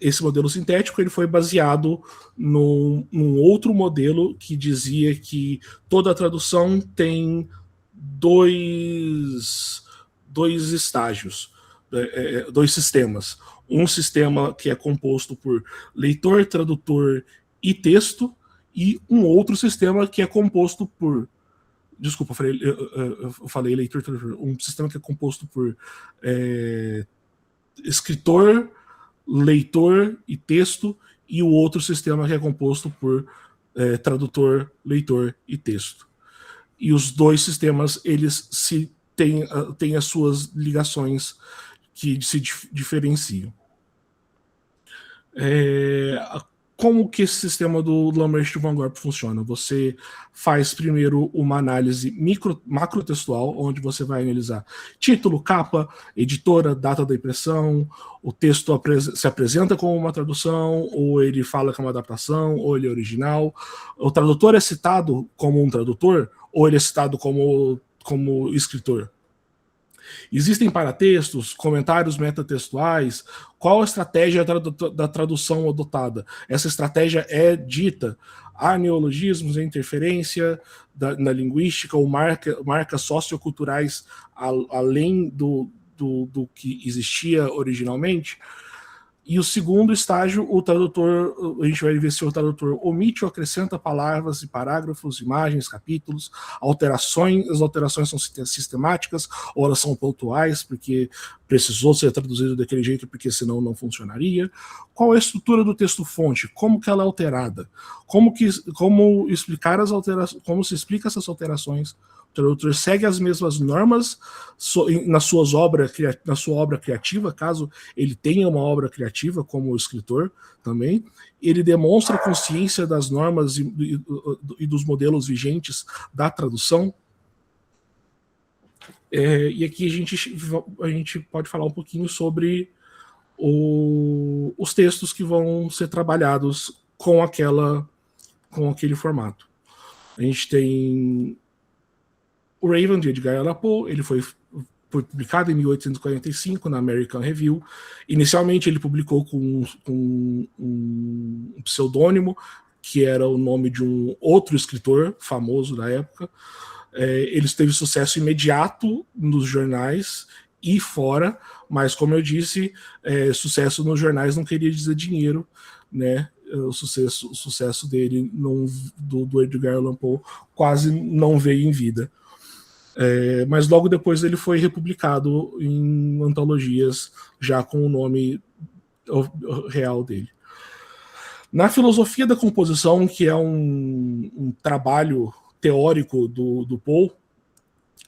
Esse modelo sintético ele foi baseado num outro modelo que dizia que toda tradução tem dois estágios, dois sistemas. Um sistema que é composto por leitor, tradutor e texto, e um outro sistema que é composto por... Desculpa, eu falei leitor, tradutor. Um sistema que é composto por escritor, leitor e texto, e o outro sistema que é composto por tradutor, leitor e texto. E os dois sistemas, eles têm as suas ligações que se diferenciam. Como que esse sistema do Lambert e Van Gorp funciona? Você faz primeiro uma análise macrotextual, onde você vai analisar título, capa, editora, data da impressão, o texto se apresenta como uma tradução, ou ele fala que é uma adaptação, ou ele é original. O tradutor é citado como um tradutor, ou ele é citado como escritor. Existem paratextos, comentários metatextuais. Qual a estratégia da tradução adotada? Essa estratégia é dita. Há neologismos, há interferência na linguística ou marcas socioculturais além do que existia originalmente. E o segundo estágio, o tradutor, a gente vai ver se o tradutor omite ou acrescenta palavras e parágrafos, imagens, capítulos, alterações. As alterações são sistemáticas ou elas são pontuais, porque precisou ser traduzido daquele jeito, porque senão não funcionaria. Qual é a estrutura do texto-fonte? Como que ela é alterada? Como explicar as alterações? Como se explica essas alterações? O tradutor segue as mesmas normas na sua obra criativa, caso ele tenha uma obra criativa como escritor também. Ele demonstra consciência das normas e dos modelos vigentes da tradução. E aqui a gente pode falar um pouquinho sobre os textos que vão ser trabalhados com aquele formato. A gente tem o Raven, de Edgar Allan Poe. Ele foi publicado em 1845 na American Review. Inicialmente ele publicou com um pseudônimo, que era o nome de um outro escritor famoso da época. Ele teve sucesso imediato nos jornais e fora, mas, como eu disse, sucesso nos jornais não queria dizer dinheiro, né? O sucesso dele, do Edgar Allan Poe, quase não veio em vida. Mas logo depois ele foi republicado em antologias já com o nome real dele. Na filosofia da composição, que é um trabalho teórico do Poe,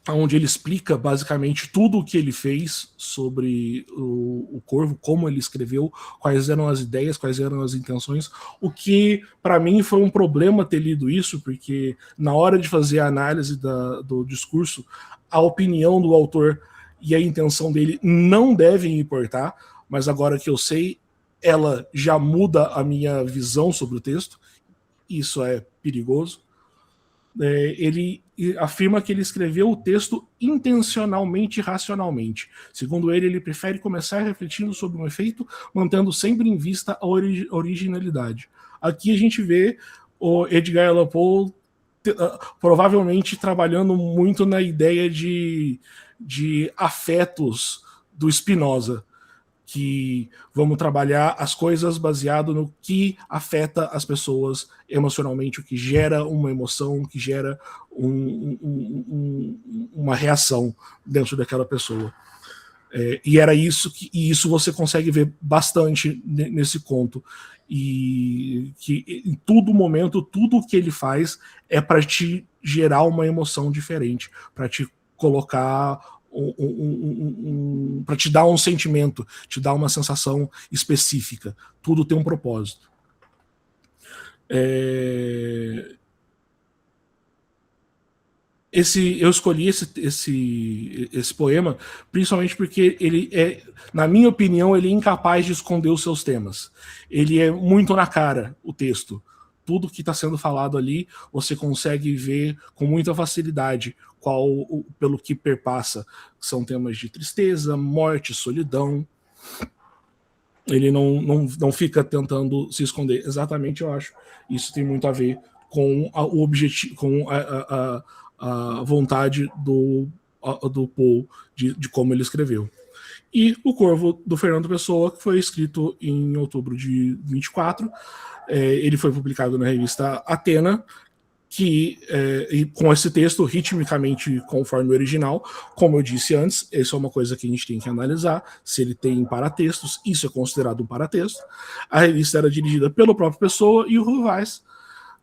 onde ele explica basicamente tudo o que ele fez sobre o Corvo, como ele escreveu, quais eram as ideias, quais eram as intenções, o que para mim foi um problema ter lido isso, porque na hora de fazer a análise do discurso, a opinião do autor e a intenção dele não devem importar, mas agora que eu sei, ela já muda a minha visão sobre o texto. Isso é perigoso. Ele afirma que ele escreveu o texto intencionalmente e racionalmente. Segundo ele prefere começar refletindo sobre um efeito, mantendo sempre em vista a originalidade. Aqui a gente vê o Edgar Allan Poe provavelmente trabalhando muito na ideia de afetos do Spinoza, que vamos trabalhar as coisas baseado no que afeta as pessoas emocionalmente, o que gera uma emoção, o que gera uma reação dentro daquela pessoa. E era isso, e isso você consegue ver bastante nesse conto. E que em todo momento, tudo o que ele faz é para te gerar uma emoção diferente, para te colocar para te dar um sentimento, te dar uma sensação específica. Tudo tem um propósito. Eu escolhi esse poema principalmente porque ele na minha opinião, ele é incapaz de esconder os seus temas. Ele é muito na cara, o texto. Tudo que está sendo falado ali, você consegue ver com muita facilidade pelo que perpassa. São temas de tristeza, morte, solidão. Ele não fica tentando se esconder. Exatamente, eu acho. Isso tem muito a ver com o objetivo, com a vontade do Poe de como ele escreveu. E O Corvo, do Fernando Pessoa, que foi escrito em outubro de 24. Ele foi publicado na revista Atena, com esse texto ritmicamente conforme o original. Como eu disse antes, isso é uma coisa que a gente tem que analisar, se ele tem paratextos. Isso é considerado um paratexto. A revista era dirigida pelo próprio Pessoa e o Ruy Weiss,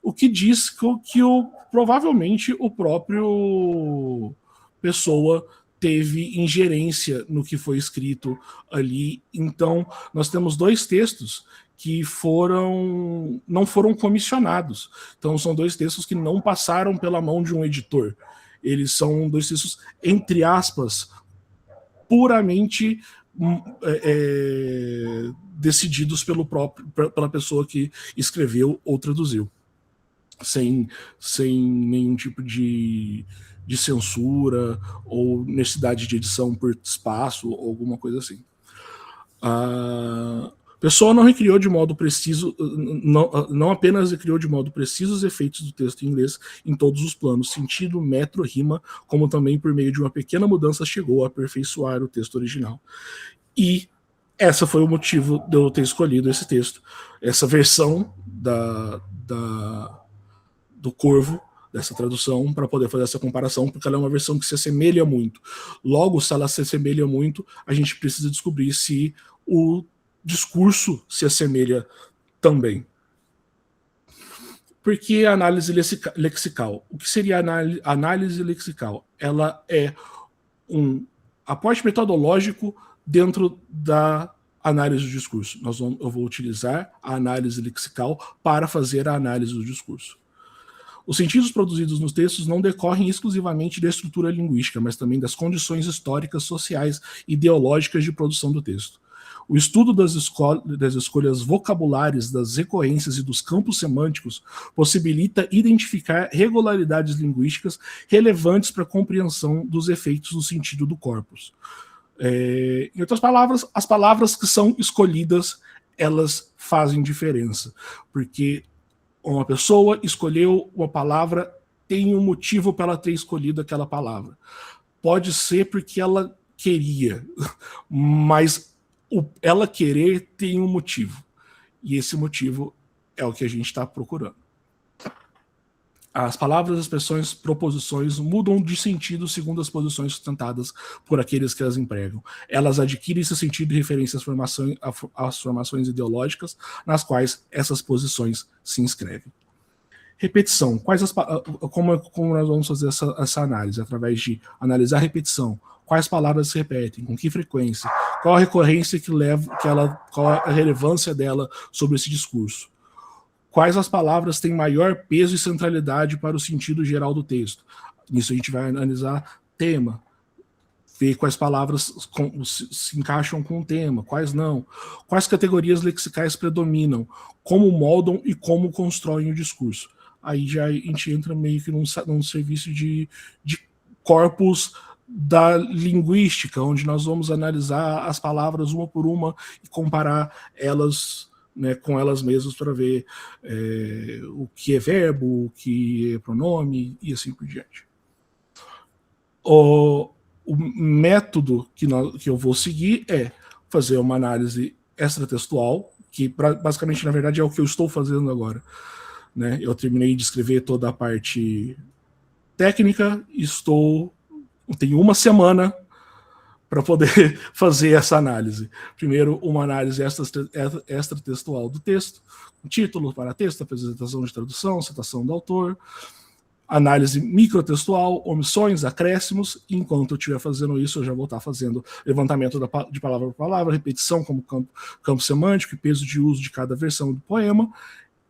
o que diz que provavelmente o próprio Pessoa teve ingerência no que foi escrito ali. Então, nós temos dois textos que não foram comissionados. Então, são dois textos que não passaram pela mão de um editor. Eles são dois textos, entre aspas, puramente decididos pela pessoa que escreveu ou traduziu, sem nenhum tipo de censura ou necessidade de edição por espaço ou alguma coisa assim. Pessoa não recriou de modo preciso, não apenas recriou de modo preciso os efeitos do texto em inglês em todos os planos, sentido, metro, rima, como também por meio de uma pequena mudança chegou a aperfeiçoar o texto original. E esse foi o motivo de eu ter escolhido esse texto, essa versão do Corvo, dessa tradução, para poder fazer essa comparação, porque ela é uma versão que se assemelha muito. Logo, se ela se assemelha muito, a gente precisa descobrir se o discurso se assemelha também. Por que a análise lexical? O que seria a análise lexical? Ela é um aporte metodológico dentro da análise do discurso. Eu vou utilizar a análise lexical para fazer a análise do discurso. Os sentidos produzidos nos textos não decorrem exclusivamente da estrutura linguística, mas também das condições históricas, sociais e ideológicas de produção do texto. O estudo das escolhas vocabulares, das recorrências e dos campos semânticos possibilita identificar regularidades linguísticas relevantes para a compreensão dos efeitos do sentido do corpus. Em outras palavras, as palavras que são escolhidas, elas fazem diferença, porque uma pessoa escolheu uma palavra, tem um motivo para ela ter escolhido aquela palavra. Pode ser porque ela queria, mas ela querer tem um motivo. E esse motivo é o que a gente está procurando. As palavras, expressões, proposições mudam de sentido segundo as posições sustentadas por aqueles que as empregam. Elas adquirem esse sentido de referência às formações ideológicas nas quais essas posições se inscrevem. Repetição. Como nós vamos fazer essa análise? Através de analisar a repetição. Quais palavras se repetem? Com que frequência? Qual a recorrência qual a relevância dela sobre esse discurso? Quais as palavras têm maior peso e centralidade para o sentido geral do texto? Nisso a gente vai analisar tema, ver quais palavras se encaixam com o tema, quais não. Quais categorias lexicais predominam, como moldam e como constroem o discurso. Aí já a gente entra meio que num serviço de corpus da linguística, onde nós vamos analisar as palavras uma por uma e comparar elas, né, com elas mesmas para ver o que é verbo, o que é pronome e assim por diante. O método que eu vou seguir é fazer uma análise extratextual, que basicamente, na verdade, é o que eu estou fazendo agora. Né? Eu terminei de escrever toda a parte técnica, tenho uma semana para poder fazer essa análise. Primeiro, uma análise extratextual do texto, título, paratexto, apresentação de tradução, citação do autor, análise microtextual, omissões, acréscimos. Enquanto eu estiver fazendo isso, eu já vou estar fazendo levantamento de palavra por palavra, repetição como campo semântico e peso de uso de cada versão do poema,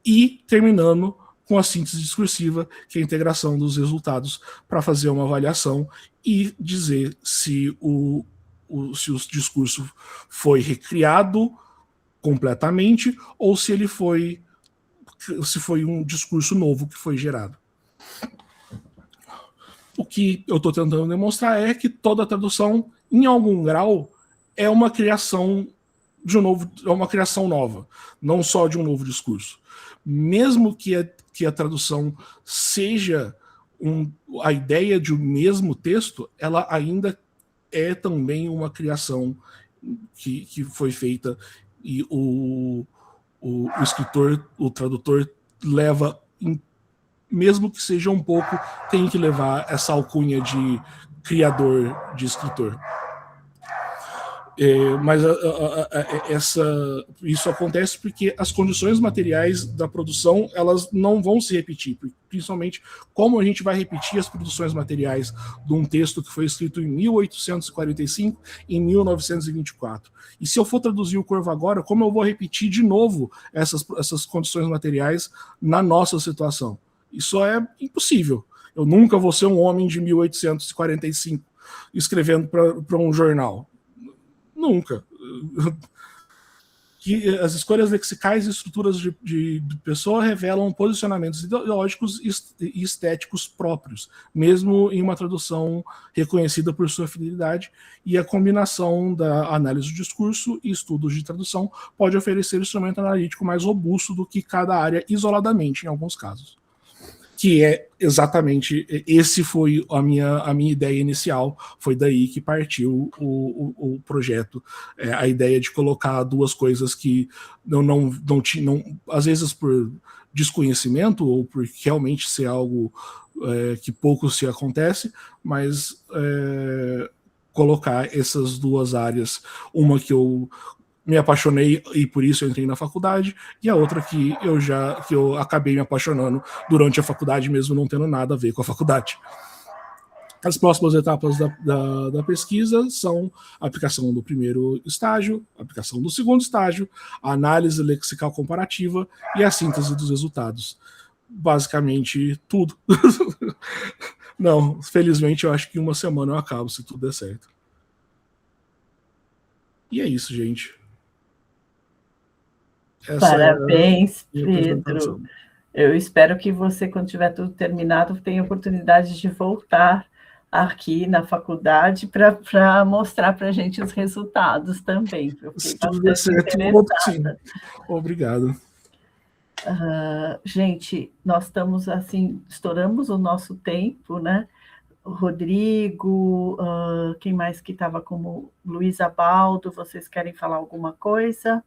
e terminando com a síntese discursiva, que é a integração dos resultados para fazer uma avaliação e dizer se o discurso foi recriado completamente ou se foi um discurso novo que foi gerado. O que eu estou tentando demonstrar é que toda tradução, em algum grau, é uma criação nova, não só de um novo discurso. Mesmo que a tradução seja a ideia de um mesmo texto, ela ainda é também uma criação que foi feita, e o escritor, o tradutor, leva, mesmo que seja um pouco, tem que levar essa alcunha de criador, de escritor. Mas isso acontece porque as condições materiais da produção, elas não vão se repetir, principalmente como a gente vai repetir as produções materiais de um texto que foi escrito em 1845 e em 1924. E se eu for traduzir o Corvo agora, como eu vou repetir de novo essas condições materiais na nossa situação? Isso é impossível. Eu nunca vou ser um homem de 1845 escrevendo para um jornal. Nunca. Que as escolhas lexicais e estruturas de pessoa revelam posicionamentos ideológicos e estéticos próprios, mesmo em uma tradução reconhecida por sua fidelidade, e a combinação da análise do discurso e estudos de tradução pode oferecer um instrumento analítico mais robusto do que cada área isoladamente, em alguns casos. que é exatamente, esse foi a minha ideia inicial, foi daí que partiu o projeto, a ideia de colocar duas coisas que não tinham, às vezes por desconhecimento ou por realmente ser algo que pouco se acontece, mas colocar essas duas áreas, uma que eu me apaixonei e por isso eu entrei na faculdade, e a outra que eu acabei me apaixonando durante a faculdade, mesmo não tendo nada a ver com a faculdade. As próximas etapas da pesquisa são a aplicação do primeiro estágio, a aplicação do segundo estágio, a análise lexical comparativa e a síntese dos resultados. Basicamente, tudo. Não, felizmente eu acho que em uma semana eu acabo, se tudo der certo. E é isso, gente. Parabéns, Pedro. Eu espero que você, quando tiver tudo terminado, tenha oportunidade de voltar aqui na faculdade para mostrar para a gente os resultados também. Se tudo der certo, sim. Obrigado. Gente, nós estamos assim, estouramos o nosso tempo, né? O Rodrigo, quem mais que estava como Luísa Baldo, vocês querem falar alguma coisa?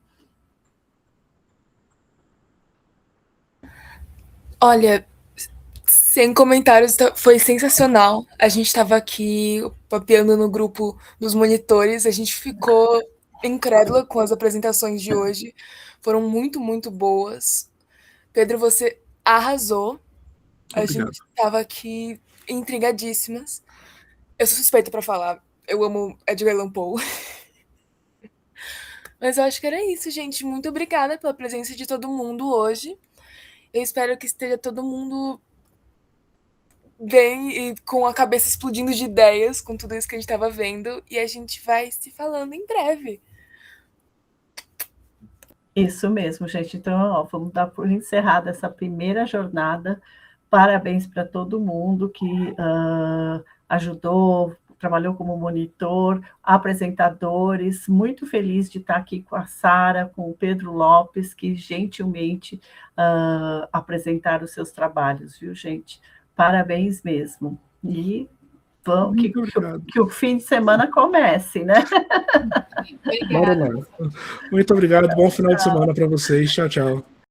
Olha, sem comentários, foi sensacional. A gente estava aqui papeando no grupo dos monitores, a gente ficou incrédula com as apresentações de hoje. Foram muito, muito boas. Pedro, você arrasou. A gente estava aqui intrigadíssimas. Eu sou suspeita para falar. Eu amo Edgar Allan Poe. Mas eu acho que era isso, gente. Muito obrigada pela presença de todo mundo hoje. Eu espero que esteja todo mundo bem e com a cabeça explodindo de ideias com tudo isso que a gente estava vendo. E a gente vai se falando em breve. Isso mesmo, gente. Então, vamos dar por encerrada essa primeira jornada. Parabéns para todo mundo que ajudou, trabalhou como monitor, apresentadores. Muito feliz de estar aqui com a Sara, com o Pedro Lopes, que gentilmente apresentaram os seus trabalhos, viu, gente? Parabéns mesmo. E vamos que o fim de semana comece, né? Muito obrigado. Bom final de semana para vocês. Tchau, tchau.